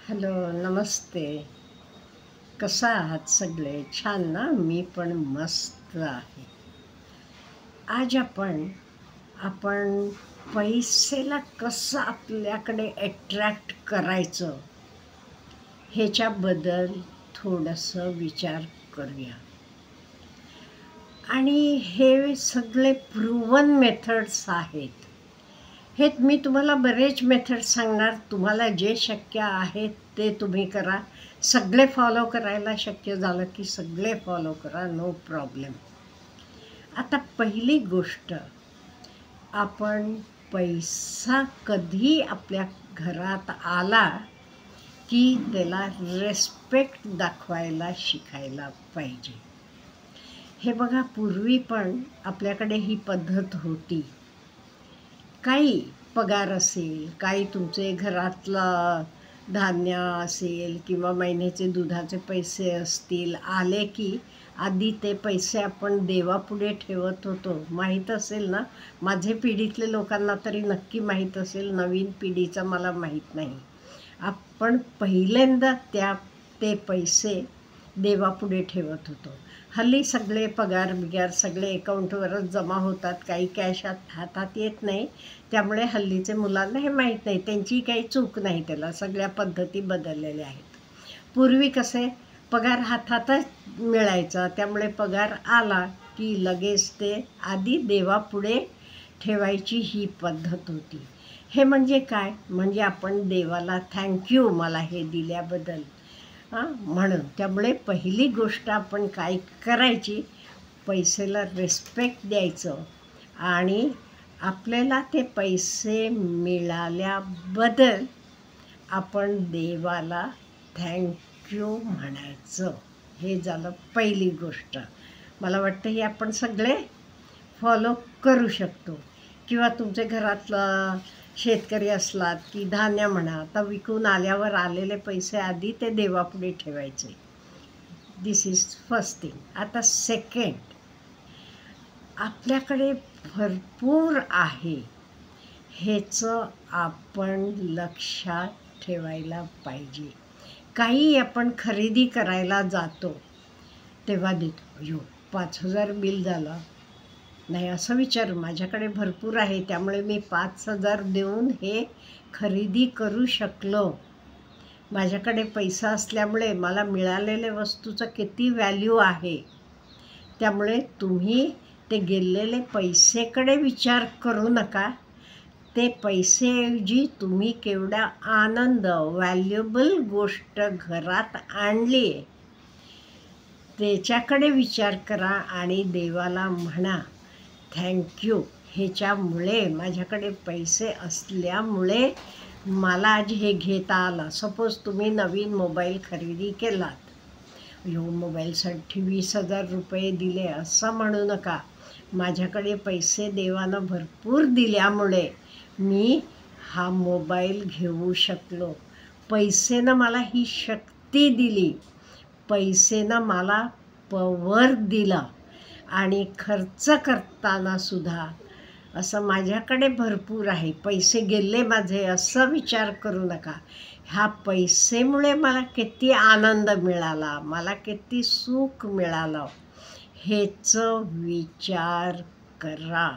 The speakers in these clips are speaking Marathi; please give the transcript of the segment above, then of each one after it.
हॅलो, नमस्ते. कसा आहात सगळे? छान ना? मी पण मस्त आहे. आज आपण पैसेला कसं आपल्याकडे अट्रॅक्ट करायचं ह्याच्याबद्दल थोडंसं विचार करूया. आणि हे सगळे प्रूव्हन मेथड्स आहेत. हे मी तुम्हाला बरेच मेथड सांगणार. तुम्हाला जे शक्य आहेत ते तुम्ही करा. सगळे फॉलो करायला शक्य झालं की सगळे फॉलो करा, नो प्रॉब्लेम. आता पहिली गोष्ट, आपण पैसा कधी आपल्या घरात आला की त्याला रिस्पेक्ट दाखवायला शिकायला पाहिजे. हे बघा, पूर्वी पण आपल्याकडे ही पद्धत होती. काही पगार असेल, काही तुमचे घरातलं धान्य असेल किंवा महिन्याचे दुधाचे पैसे असतील, आले की आधी ते पैसे आपण देवापुढे ठेवत होतो. माहीत असेल ना? माझे पिढीतले लोकांना तरी नक्की माहीत असेल, नवीन पिढीचं मला माहीत नाही. आपण पहिल्यांदा ते पैसे देवापुढे ठेवत होतो. हल्ली सगळे पगार बिगार सगळे अकाउंटवरच जमा होतात, काही कॅश हातात येत नाही. त्यामुळे हल्लीचे मुलांना हे माहीत नाही. त्यांची काही चूक नाही, त्याला सगळ्या पद्धती बदललेल्या आहेत. पूर्वी कसे पगार हातातच मिळायचा, त्यामुळे पगार आला की लगेच ते आधी देवापुढे ठेवायची ही पद्धत होती. हे म्हणजे काय? म्हणजे आपण देवाला थँक्यू मला हे दिल्याबद्दल म्हणून. त्यामुळे पहिली गोष्ट आपण काय करायची, पैसेला रिस्पेक्ट द्यायचं आणि आपल्याला ते पैसे मिळाल्याबद्दल आपण देवाला थँक्यू म्हणायचं. हे झालं पहिली गोष्ट. मला वाटतं हे आपण सगळे फॉलो करू शकतो. किंवा तुमच्या घरातलं शेतकरी असलात की धान्य म्हणा, आता विकून आल्यावर आलेले पैसे आधी ते देवापुढे ठेवायचे. दिस इज फर्स्ट थिंग. आता सेकंड, आपल्याकडे भरपूर आहे ह्याचं आपण लक्षात ठेवायला पाहिजे. काही आपण खरेदी करायला जातो तेव्हा देतो, अयो 5,000 बिल झालं. नाही, असं विचार, माझ्याकडे भरपूर आहे त्यामुळे मी 5,000 देऊन हे खरेदी करू शकलो. माझ्याकडे पैसा असल्यामुळे मला मिळालेल्या वस्तूचं किती व्हॅल्यू आहे. त्यामुळे तुम्ही ते गेलेले पैसेकडे विचार करू नका. ते पैसेऐवजी तुम्ही केवढा आनंद, व्हॅल्युएबल गोष्ट घरात आणली त्याच्याकडे विचार करा आणि देवाला म्हणा थँक्यू. ह्याच्यामुळे माझ्याकडे पैसे असल्यामुळे मला आज हे घेता आलं. सपोज तुम्ही नवीन मोबाईल खरेदी केलात, यो मोबाईलसाठी 20,000 रुपये दिले असं म्हणू नका. माझ्याकडे पैसे देवानं भरपूर दिल्यामुळे मी हा मोबाईल घेऊ शकलो. पैसेनं मला ही शक्ती दिली, पैसेनं मला पॉवर दिला. आणि खर्च करताना सुद्धा असं माझ्याकडे भरपूर आहे, पैसे गेले माझे असं विचार करू नका. ह्या पैसेमुळे मला किती आनंद मिळाला, मला किती सुख मिळालं, ह्याचं विचार करा.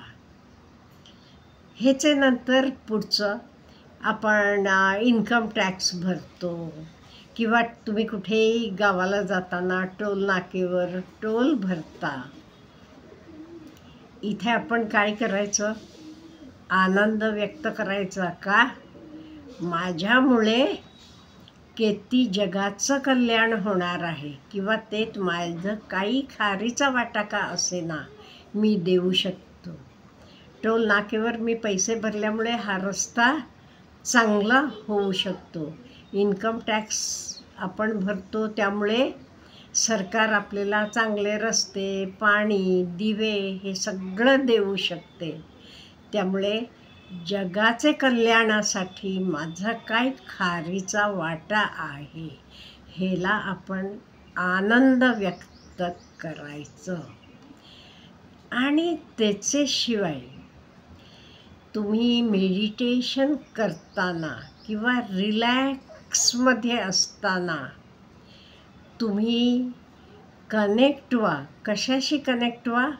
ह्याचे नंतर पुढचं, आपण इन्कम टॅक्स भरतो किंवा तुम्ही कुठेही गावाला जाताना टोल नाकेवर टोल भरता. इथे आपण काय करायचं, आनंद व्यक्त करायचा का माझ्यामुळे किती जगाचं कल्याण होणार आहे किंवा तेच माझं काही खारीचा वाटा का असेना मी देऊ शकतो. टोल नाकेवर मी पैसे भरल्यामुळे हा रस्ता चांगला होऊ शकतो. इन्कम टॅक्स आपण भरतो त्यामुळे सरकार आपल्याला चांगले रस्ते, पाणी, दिवे हे सगळं देऊ शकते. त्यामुळे जगाचे कल्याणासाठी माझा काय खारीचा वाटा आहे ह्याला आपण आनंद व्यक्त करायचं. आणि त्याच्याशिवाय तुम्ही मेडिटेशन करताना किंवा लॅक्समध्ये असताना तुम्ही कनेक्ट व्हा. कशाशी कनेक्ट व्हा?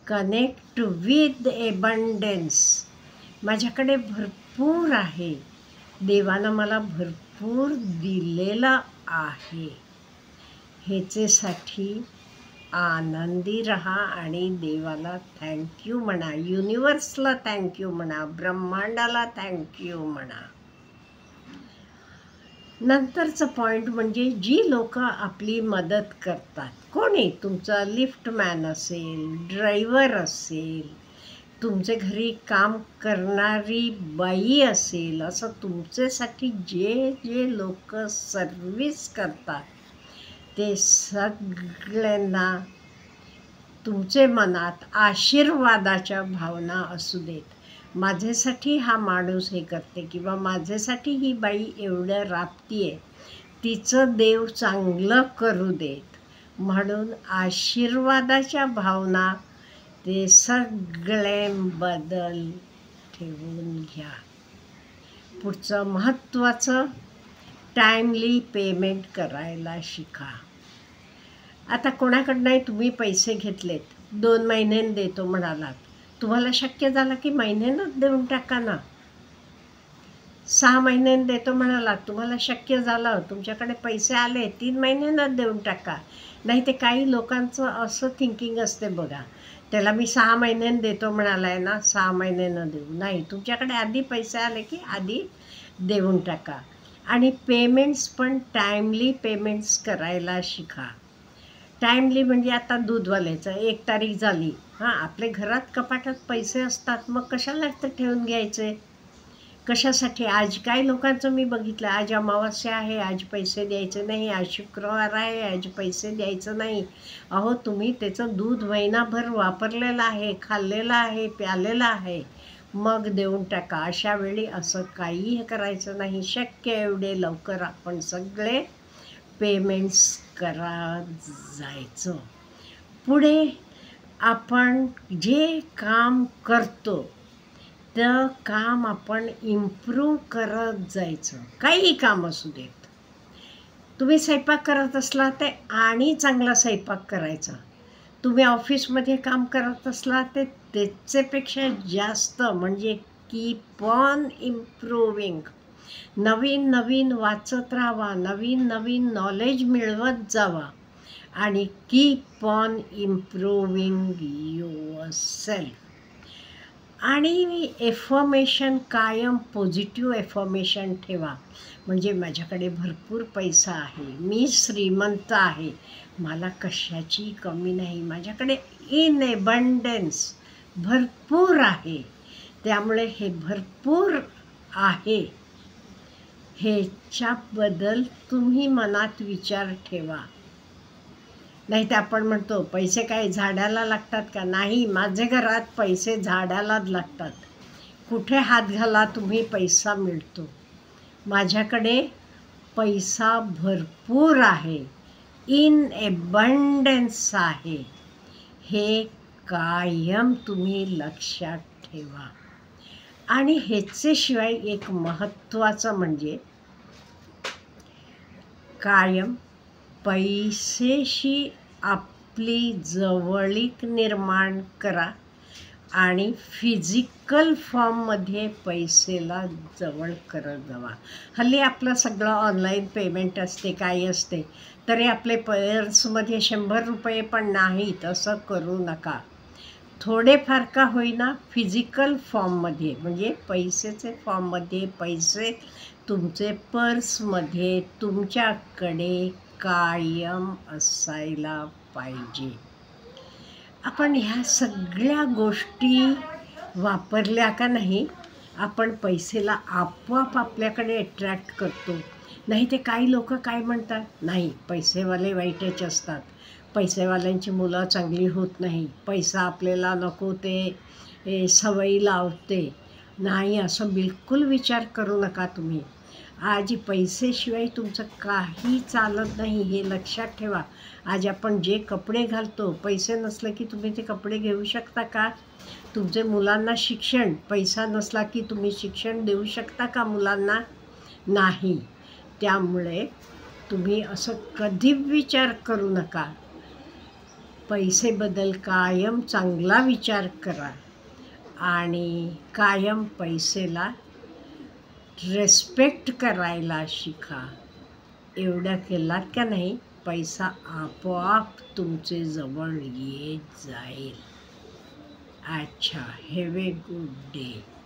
Connect with abundance. माझ्याकडे भरपूर आहे, देवानं मला भरपूर दिलेलं आहे. ह्याच्यासाठी आनंदी राहा आणि देवाला थँक्यू म्हणा, युनिवर्सला थँक्यू म्हणा, ब्रह्मांडाला थँक्यू म्हणा. नंतरचं पॉईंट म्हणजे जी लोक आपली मदत करतात, कोणी तुमचा लिफ्टमॅन असेल, ड्रायव्हर असेल, तुमचे घरी काम करणारी बाई असेल, असं तुमच्यासाठी जे जे लोक सर्विस करतात ते सगळ्यांना तुमचे मनात आशीर्वादाच्या भावना असू देत. माझ्यासाठी हा माणूस हे करते किंवा माझ्यासाठी ही बाई एवढं राबतीये, तिचं देव चांगलं करू देत, म्हणून आशीर्वादाच्या भावना ते सगळ्यांबद्दल ठेवून घ्या. पुढचं महत्त्वाचं, टाईमली पेमेंट करायला शिका. आता कोणाकडनंही तुम्ही पैसे घेतलेत, 2 महिन्यांनी देतो म्हणालात, तुम्हाला शक्य झालं की महिन्यानंच देऊन टाका ना. 6 महिन्यांनी देतो म्हणालात, तुम्हाला शक्य झालं, तुमच्याकडे पैसे आले, 3 महिन्यानंच देऊन टाका. नाही ते काही लोकांचं असं थिंकिंग असते बघा, त्याला मी 6 महिन्यांनी देतो म्हणालाय ना, 6 महिन्यानं देऊ. नाही, तुमच्याकडे आधी पैसे आले की आधी देऊन टाका. आणि पेमेंट्स पण टाईमली पेमेंट्स करायला शिका. टाईमली म्हणजे आता दूधवाल्याचं 1 तारीख झाली, आपल्या घरात कपाटात पैसे असतात, मग कशाला ते ठेवून घ्यायचे? कशासाठी? आज काय लोकांचं मी बघितलं, आज अमावस्या आहे, आज पैसे द्यायचे नाही, आज शुक्रवार आहे, आज पैसे द्यायचं नाही. अहो, तुम्ही त्याचं दूध महिनाभर वापरलेलं आहे, खाल्लेलं आहे, प्यालेलं आहे, मग देऊन टाका. अशा वेळी असं काहीही करायचं नाही. शक्य एवढे लवकर आपण सगळे पेमेंट्स करा जायचं. पुढे आपण जे काम करतो तर काम आपण इम्प्रूव्ह करत जायचं. काही काम असू देत. तुम्ही स्वयंपाक करत असला ते आणि चांगला स्वयंपाक करायचा. तुम्ही ऑफिसमध्ये काम करत असला ते त्याच्यापेक्षा जास्त, म्हणजे कीप ऑन इम्प्रूव्हिंग. नवीन नवीन वाचत राहावा, नवीन नवीन नॉलेज मिळवत जावा आणि कीप ऑन इम्प्रूव्हिंग युअरसेल्फ. आणि एफर्मेशन कायम पॉझिटिव्ह एफर्मेशन ठेवा. म्हणजे माझ्याकडे भरपूर पैसा आहे, मी श्रीमंत आहे, मला कशाची कमी नाही, माझ्याकडे इन एबंडन्स भरपूर आहे, त्यामुळे हे भरपूर आहे ह्याच्याबद्दल तुम्ही मनात विचार ठेवा. नाही तर आपण म्हणतो पैसे काय झाडाला लागतात का? नाही, माझ्या घरात पैसे झाडालाच लागतात. कुठे हात घाला तुम्ही पैसा मिळतो. माझ्याकडे पैसा भरपूर आहे, इन एबंडन्स आहे, हे कायम तुम्ही लक्षात ठेवा. आणि ह्याच्याशिवाय एक महत्त्वाचं म्हणजे कायम पैसेशी आपली जवळीक निर्माण करा आणि फिजिकल फॉर्ममध्ये पैसेला जवळ करत जावा. हल्ली आपलं सगळं ऑनलाईन पेमेंट असते, काही असते, तरी आपले पर्समध्ये 100 रुपये पण नाहीत, असं करू नका. थोडेफार का होईना फिजिकल फॉर्ममध्ये, म्हणजे पैसेचे फॉर्ममध्ये पैसे तुमचे पर्समध्ये तुमच्याकडे कायम असायला पाहिजे. आपण ह्या सगळ्या गोष्टी वापरल्या का नाही, आपण पैसेला आपोआप आपल्याकडे अट्रॅक्ट करतो. नाही ते काही लोक काय म्हणतात, नाही पैसेवाले वाईटच असतात, पैसेवाल्यांची मुलं चांगली होत नाही, पैसा आपल्याला नको ते सवयी लावते. नाही, असं बिलकुल विचार करू नका तुम्ही. आज पैसेशिवाय तुमचं काही चालत नाही, हे लक्षात ठेवा. आज आपण जे कपडे घालतो, पैसे नसले की तुम्ही ते कपडे घेऊ शकता का? तुमचे मुलांना शिक्षण, पैसा नसला की तुम्ही शिक्षण देऊ शकता का मुलांना? नाही. त्यामुळे तुम्ही असं कधी विचार करू नका. पैसेबद्दल कायम चांगला विचार करा आणि कायम पैसेला रिस्पेक्ट करायला शिका. एवढं केलात का नाही, पैसा आपोआप तुमचे जवळ येत जाईल. अच्छा, हॅव ए गुड डे.